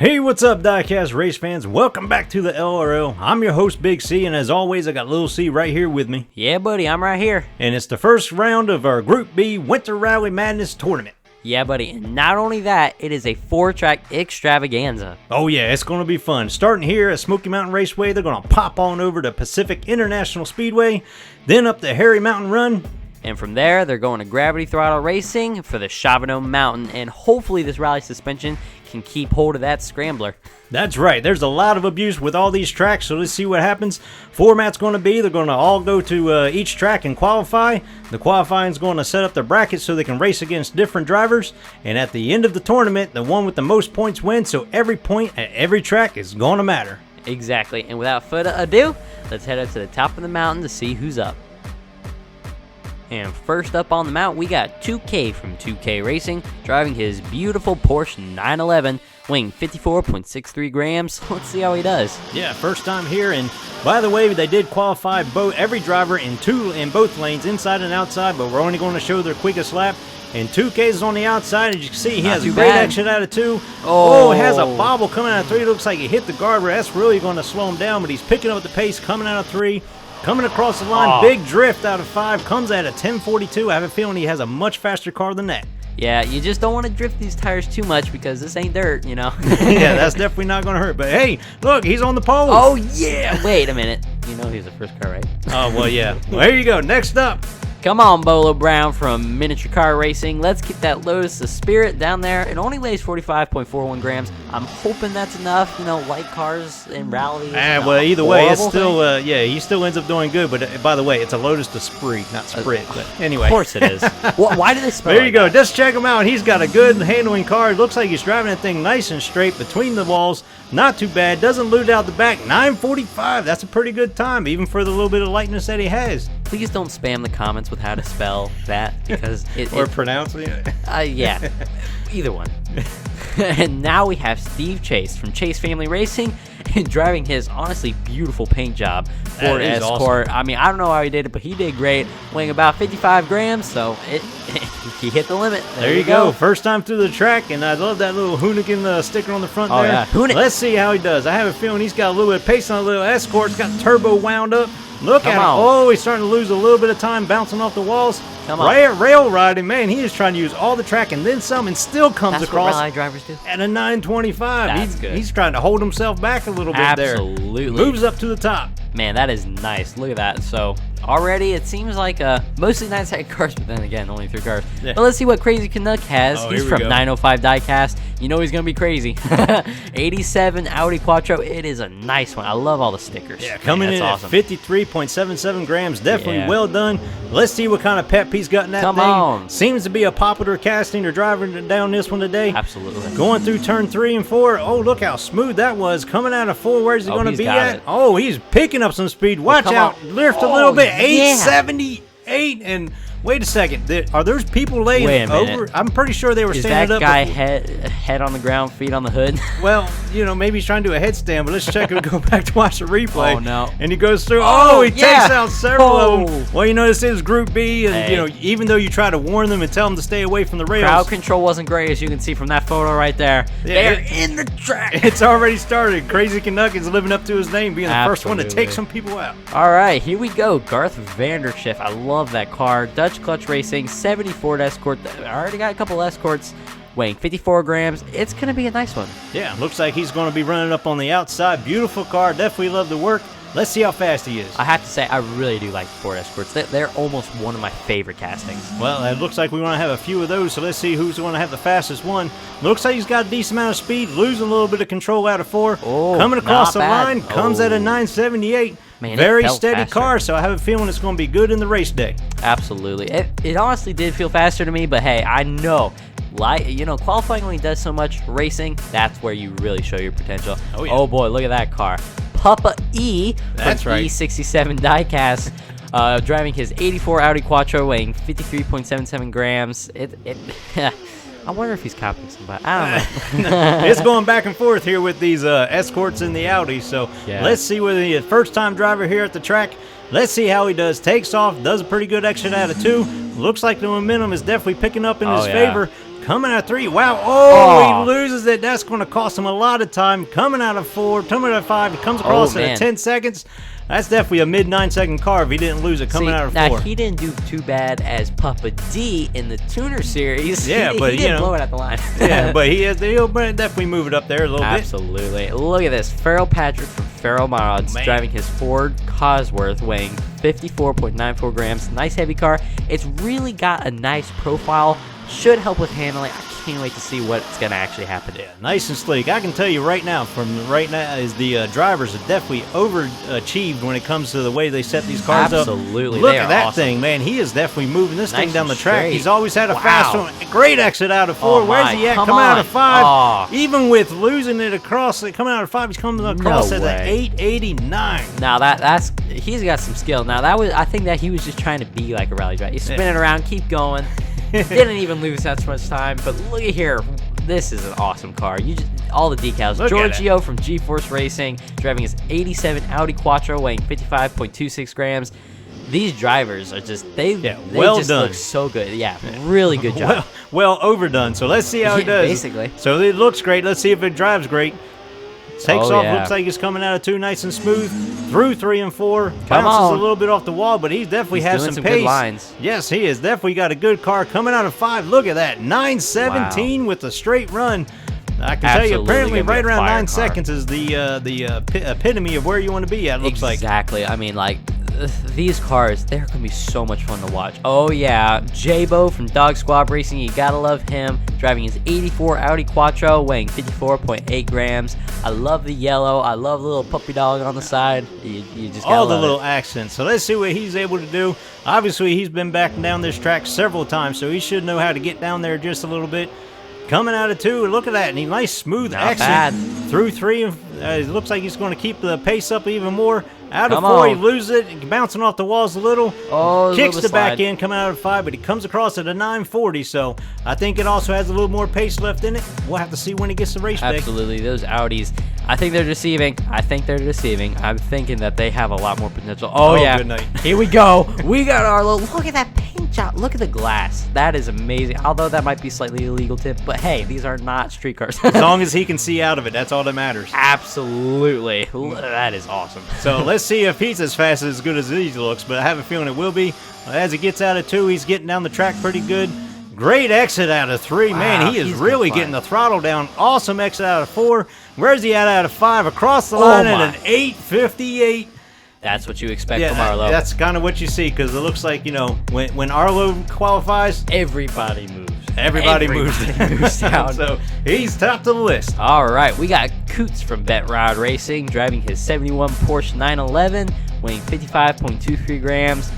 Hey, what's up, diecast race fans? Welcome back to the LRL. I'm your host, Big C, and as always, I got Little C right here with me. Yeah, buddy, I'm right here. And it's the first round of our Group B Winter Rally Madness tournament. Yeah, buddy, and not only that, it is a 4-track extravaganza. Oh yeah, it's going to be fun. Starting here at Smoky Mountain Raceway, they're going to pop on over to Pacific International Speedway, then up the Harry Mountain Run. And from there, they're going to Gravity Throttle Racing for the Chavano Mountain, and hopefully this rally suspension can keep hold of that scrambler. That's right. There's a lot of abuse with all these tracks, so let's see what happens. Format's going to be, they're going to all go to each track and qualify. The qualifying is going to set up the brackets so they can race against different drivers. And at the end of the tournament, the one with the most points wins, so every point at every track is going to matter. Exactly. And without further ado, let's head up to the top of the mountain to see who's up. And first up on the mount, we got 2K from 2K Racing, driving his beautiful Porsche 911, weighing 54.63 grams. Let's see how he does. Yeah, first time here, and by the way, they did qualify every driver in both lanes, inside and outside, but we're only going to show their quickest lap. And 2K is on the outside, as you can see, he has a great action out of 2. Oh, has a bobble coming out of 3. It looks like he hit the guardrail. That's really going to slow him down, but he's picking up the pace coming out of 3. Coming across the line, big drift out of 5, comes at a 10.42. I have a feeling he has a much faster car than that. Yeah, you just don't want to drift these tires too much because this ain't dirt, you know? Yeah, that's definitely not going to hurt. But hey, look, he's on the pole. Oh, yeah. Wait a minute. You know he's the first car, right? Oh, well, yeah. Well, here you go. Next up. Come on, Bolo Brown from Miniature Car Racing. Let's get that Lotus of Spirit down there. It only weighs 45.41 grams. I'm hoping that's enough. You know, light cars in rally. Well, either way, it's still, yeah, he still ends up doing good. But by the way, it's a Lotus Esprit, not Sprit. But anyway. Of course it is. Why do they spell There you go. Just check him out. He's got a good handling car. It looks like he's driving that thing nice and straight between the walls. Not too bad. Doesn't lose out the back. 9:45. That's a pretty good time, even for the little bit of lightness that he has. Please don't spam the comments with how to spell that because or pronounce it. Yeah, either one. And now we have Steve Chase from Chase Family Racing and driving his honestly beautiful paint job Ford Escort. Awesome. I mean, I don't know how he did it, but he did great, weighing about 55 grams, so he hit the limit. There you go. First time through the track, and I love that little Hoonigan sticker on the front there. Yeah. Let's see how he does. I have a feeling he's got a little bit of pace on a little Escort. It's got turbo wound up. Look at him. Oh, he's starting to lose a little bit of time bouncing off the walls. Rail riding, man. He is trying to use all the track and then some and still comes across what rally drivers do. At a 9:25. He's trying to hold himself back a little bit there. Absolutely. Moves up to the top. Man, that is nice. Look at that. So already it seems like mostly 9-second cars, but then again, only 3 cars. Yeah. But let's see what Crazy Canuck has. He's from 905 Diecast. You know he's going to be crazy. 87 Audi Quattro. It is a nice one. I love all the stickers. Yeah, coming in awesome. At 53.77 grams. Definitely well done. Let's see what kind of pep he's got in that thing. Come on. Seems to be a popular casting or driving down this one today. Absolutely. Going through turn 3 and 4. Oh, look how smooth that was. Coming out of 4. Where's he going to be at? Oh, he's picking up some speed. Watch out. Lift a little bit. 878. And wait a second. Are those people laying over? I'm pretty sure they were standing up. Is that guy head on the ground, feet on the hood? Well, you know, maybe he's trying to do a headstand, but let's check and go back to watch the replay. Oh, no. And he goes through. He takes out several of them. Well, you know, this is Group B, and, you know, even though you try to warn them and tell them to stay away from the rails. Crowd control wasn't great, as you can see from that photo right there. Yeah, they're in the track. It's already started. Crazy Canuck is living up to his name, being the first one to take some people out. All right, here we go. Garth Vander. I love that car. Dutch Clutch Racing, 74 Escort. I already got a couple Escorts weighing 54 grams. It's going to be a nice one. Yeah, looks like he's going to be running up on the outside. Beautiful car. Definitely love the work. Let's see how fast he is. I have to say, I really do like the Ford Escorts. They're almost one of my favorite castings. Well, it looks like we want to have a few of those, so let's see who's going to have the fastest one. Looks like he's got a decent amount of speed, losing a little bit of control out of 4. Coming across the line, comes at a 978. Man, very steady car, so I have a feeling it's going to be good in the race day. Absolutely. It honestly did feel faster to me, but hey, I know. You know, qualifying only does so much. Racing, that's where you really show your potential. Oh boy, look at that car. Papa E from E67 Diecast, driving his 84 Audi Quattro, weighing 53.77 grams. I wonder if he's copying somebody. I don't know. It's going back and forth here with these Escorts in the Audi. So let's see whether he's a first-time driver here at the track. Let's see how he does. Takes off, does a pretty good exit out of 2. Looks like the momentum is definitely picking up in his favor. Coming out of 3. Wow. Oh, he loses it. That's going to cost him a lot of time. Coming out of 4. Coming out of 5. He comes across at 10 seconds. That's definitely a mid 9-second car if he didn't lose it coming out of 4. Now, he didn't do too bad as Papa D in the Tuner Series. Yeah, but he didn't blow it at the line. Yeah, but he'll definitely move it up there a little bit. Absolutely. Look at this. Farrell Patrick from Farrell Mods driving his Ford Cosworth, weighing 54.94 grams. Nice heavy car. It's really got a nice profile. Should help with handling. I can't wait to see what's going to actually happen. Yeah, nice and sleek. I can tell you right now, is the drivers have definitely overachieved when it comes to the way they set these cars up. Absolutely. Look at that thing, man. He is definitely moving this thing down the track. He's always had a fast one. Great exit out of 4. Where's he at? Coming out of 5. Even with losing it across, coming out of 5, he's coming across at an 889. Now he's got some skill. Now I think that he was just trying to be like a rally driver. He's spinning around, keep going. Didn't even lose that much time, but look at here. This is an awesome car. All the decals. Giorgio from GeForce Racing, driving his 87 Audi Quattro, weighing 55.26 grams. These drivers are just, they just look so good. Yeah, really good job. Well overdone. So let's see how he does. Basically. So it looks great. Let's see if it drives great. Takes off, looks like he's coming out of 2 nice and smooth. Through 3 and 4. Bounces a little bit off the wall, but he definitely has some pace. Good lines. Yes, he has definitely got a good car. Coming out of 5. Look at that. 9:17 with a straight run. I can tell you, apparently right around 9 seconds is the epitome of where you want to be at, it looks like. Exactly. I mean, like, these cars, they're going to be so much fun to watch. Oh, yeah. J-Bo from Dog Squad Racing. You got to love him. Driving his 84 Audi Quattro, weighing 54.8 grams. I love the yellow. I love the little puppy dog on the side. You just got all the little accents. So let's see what he's able to do. Obviously, he's been back down this track several times, so he should know how to get down there just a little bit. Coming out of 2, look at that. And he nice smooth exit through 3. It looks like he's going to keep the pace up even more. Out of 4, he loses it, bouncing off the walls a little. Kicks the back end, coming out of 5, but he comes across at a 940. So I think it also has a little more pace left in it. We'll have to see when he gets the race back. Absolutely, those Audis. I think they're deceiving. I'm thinking that they have a lot more potential. Oh yeah. Good night. Here we go. We got our little. Look at that paint job. Look at the glass. That is amazing. Although that might be slightly illegal tip, but hey, these are not street cars. As long as he can see out of it, that's all that matters. Absolutely. That is awesome. So let's see if he's as fast as good as he looks, but I have a feeling it will be. As he gets out of 2, he's getting down the track pretty good. Great exit out of 3. Wow, man, he is really getting the throttle down. Awesome exit out of 4. Where's he at out of 5? Across the line at an 858. That's what you expect from Arlo. That's kind of what you see, because it looks like, you know, when Arlo qualifies, everybody moves. Everybody moves down. So he's top of the list. All right, we got Coots from Bet Rod Racing, driving his 71 Porsche 911, weighing 55.23 grams.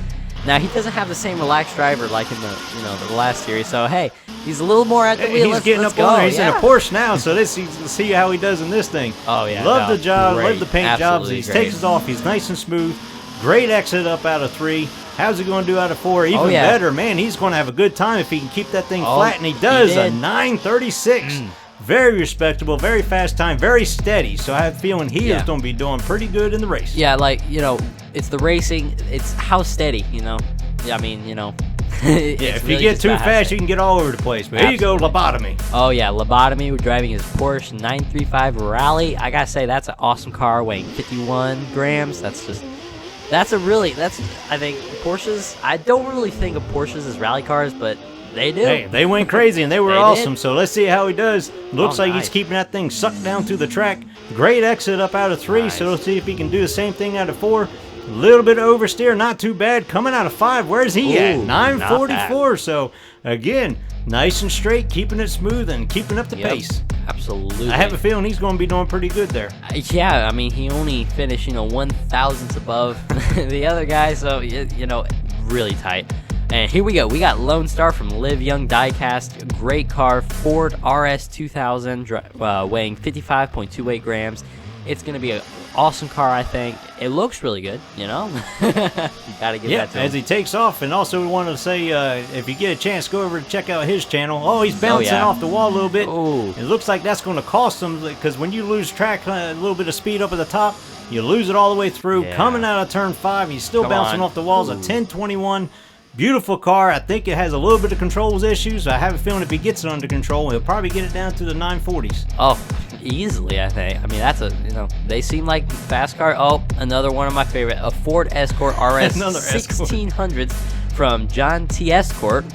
Now, he doesn't have the same relaxed driver like in the last series, so hey, he's a little more at the wheel. He's getting up on there. He's in a Porsche now, so let's see how he does in this thing. Oh yeah, love the job, love the paint jobs. He great. takes it off. He's nice and smooth. Great exit up out of 3. How's he going to do out of 4? Even better, man. He's going to have a good time if he can keep that thing flat, and he does. A 936. Very respectable, very fast time, very steady. So I have a feeling he is going to be doing pretty good in the race. Yeah, like, you know, it's the racing. It's how steady, you know. Yeah, I mean, you know. If you get too fast, you can get all over the place. But here you go, lobotomy. Oh, yeah, lobotomy. We're driving his Porsche 935 Rally. I got to say, that's an awesome car, weighing 51 grams. I think Porsches, I don't really think of Porsches as rally cars, but they do. Hey, they went crazy, and they were awesome. So let's see how he does. Looks like he's keeping that thing sucked down through the track. Great exit up out of 3, so let's see if he can do the same thing out of 4. A little bit of oversteer, not too bad. Coming out of 5, where's he at? 944. So, again, nice and straight, keeping it smooth and keeping up the pace. Absolutely. I have a feeling he's going to be doing pretty good there. Yeah, I mean, he only finished, 1,000th above the other guy, so, really tight. And here we go. We got Lone Star from Live Young Diecast. Great car. Ford RS 2000, weighing 55.28 grams. It's going to be an awesome car, I think. It looks really good, you know? You got to give that to him. As he takes off. And also we wanted to say, if you get a chance, go over and check out his channel. Oh, he's bouncing off the wall a little bit. Ooh. It looks like that's going to cost him, because when you lose track, a little bit of speed up at the top, you lose it all the way through. Coming out of turn 5, he's still bouncing off the walls. A 1021. Beautiful car. I think it has a little bit of controls issues. I have a feeling if he gets it under control, he'll probably get it down to the 940s. Oh, easily, I think. I mean, that's a, they seem like fast car. Oh, another one of my favorite, a Ford Escort RS 1600s from John T. Escort.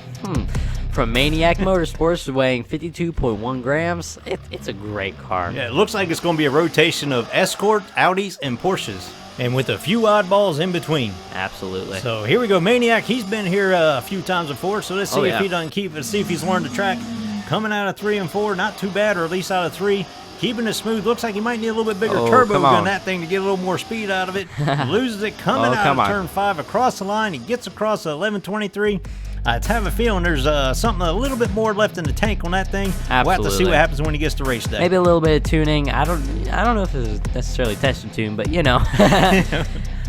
From Maniac Motorsports, weighing 52.1 grams. It's a great car. Yeah, it looks like it's going to be a rotation of Escort, Audis, and Porsches, and with a few oddballs in between. Absolutely. So here we go, Maniac. He's been here a few times before, so let's see if he doesn't keep it. See if he's learned the track. Coming out of 3 and 4, not too bad, or at least out of 3. Keeping it smooth. Looks like he might need a little bit bigger turbo than that thing to get a little more speed out of it. Loses it coming out of turn 5 across the line. He gets across the 1123. I have a feeling there's something a little bit more left in the tank on that thing. Absolutely. We'll have to see what happens when he gets to race day. Maybe a little bit of tuning. I don't know if this is necessarily test and tune, but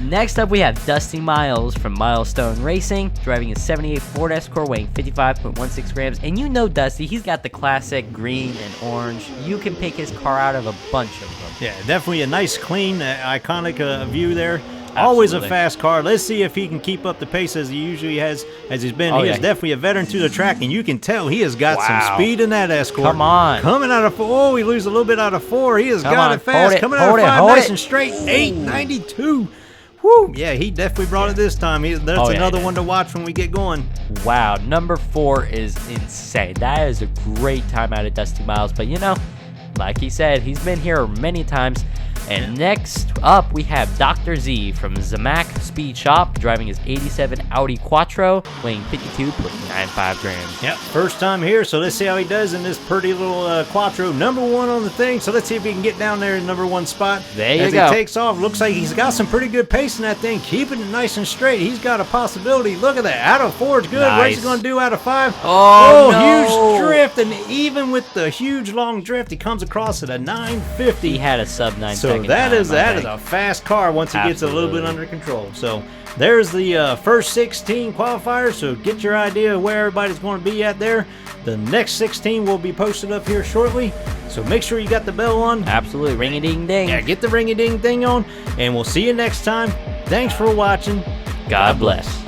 Next up, we have Dusty Miles from Milestone Racing, driving a 78 Ford Escort, weighing 55.16 grams. And Dusty, he's got the classic green and orange. You can pick his car out of a bunch of them. Yeah, definitely a nice, clean, iconic view there. Always a fast car. Let's see if he can keep up the pace as he usually has, as he's been. He is definitely a veteran to the track, and you can tell he has got some speed in that Escort. Come on. Coming out of 4. Oh, he loses a little bit out of 4. He has got it fast. Coming out of 5, nice and straight. 892. Woo! Yeah, he definitely brought it this time. That's another one to watch when we get going. Wow, number 4 is insane. That is a great time out of Dusty Miles. But like he said, he's been here many times. And next up, we have Dr. Z from Zamac Speed Shop, driving his 87 Audi Quattro, weighing 52.95 grams. Yep, first time here, so let's see how he does in this pretty little Quattro. Number 1 on the thing, so let's see if he can get down there in number 1 spot. There you go. As he takes off, looks like he's got some pretty good pace in that thing, keeping it nice and straight. He's got a possibility. Look at that. Out of 4 is good. Nice. What's he going to do out of 5? Oh, no. Huge drift, and even with the huge long drift, he comes across at a 950. He had a sub 9 So that is a fast car once he gets a little bit under control. So there's the first 16 qualifiers. So get your idea of where everybody's going to be at there. The next 16 will be posted up here shortly. So make sure you got the bell on. Absolutely. Ring-a-ding-ding. Yeah, get the ring-a-ding-ding on. And we'll see you next time. Thanks for watching. God bless.